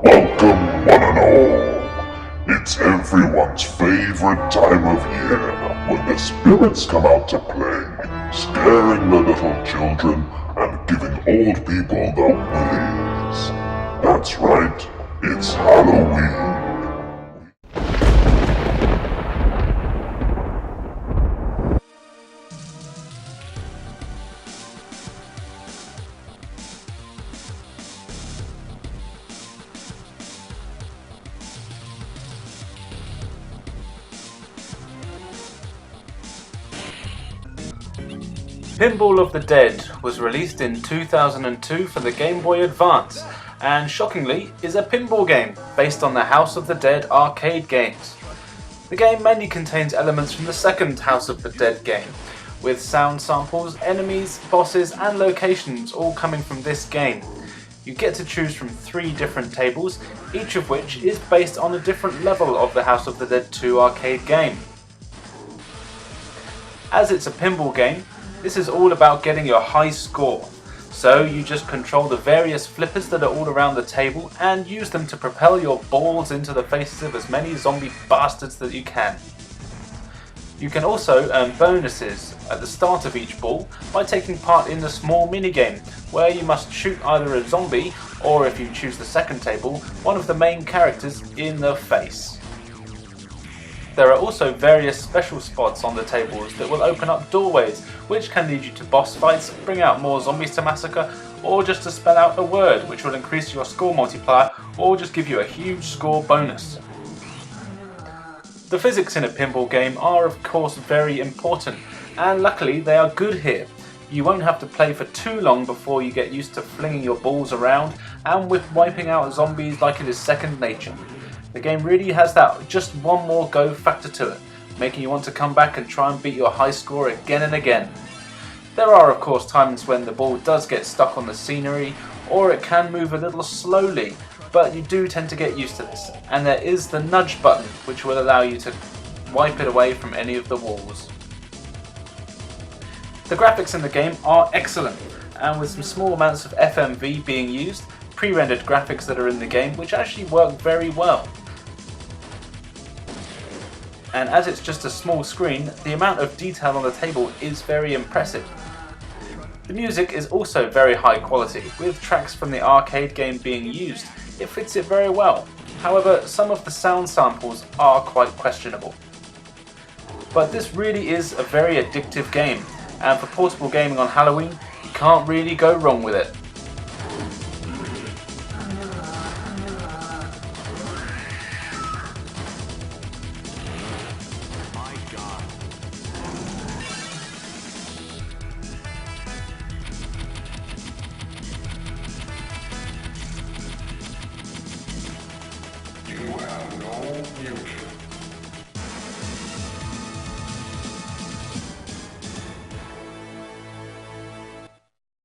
Welcome, one and all. It's everyone's favorite time of year when the spirits come out to play, scaring the little children and giving old people the willies. That's right, it's Halloween. Pinball of the Dead was released in 2002 for the Game Boy Advance, and shockingly is a pinball game based on the House of the Dead arcade games. The game mainly contains elements from the second House of the Dead game, with sound samples, enemies, bosses and locations all coming from this game. You get to choose from 3 different tables, each of which is based on a different level of the House of the Dead 2 arcade game. As it's a pinball game, this is all about getting your high score, so you just control the various flippers that are all around the table and use them to propel your balls into the faces of as many zombie bastards that you can. You can also earn bonuses at the start of each ball by taking part in the small minigame, where you must shoot either a zombie or, if you choose the second table, one of the main characters in the face. There are also various special spots on the tables that will open up doorways, which can lead you to boss fights, bring out more zombies to massacre, or just to spell out a word which will increase your score multiplier or just give you a huge score bonus. The physics in a pinball game are of course very important, and luckily they are good here. You won't have to play for too long before you get used to flinging your balls around and with wiping out zombies like it is second nature. The game really has that just one more go factor to it, making you want to come back and try and beat your high score again and again. There are of course times when the ball does get stuck on the scenery, or it can move a little slowly, but you do tend to get used to this, and there is the nudge button which will allow you to wipe it away from any of the walls. The graphics in the game are excellent, and with some small amounts of FMV being used, pre-rendered graphics that are in the game which actually work very well. And as it's just a small screen, the amount of detail on the table is very impressive. The music is also very high quality, with tracks from the arcade game being used. It fits it very well. However, some of the sound samples are quite questionable. But this really is a very addictive game, and for portable gaming on Halloween, you can't really go wrong with it. You have no future.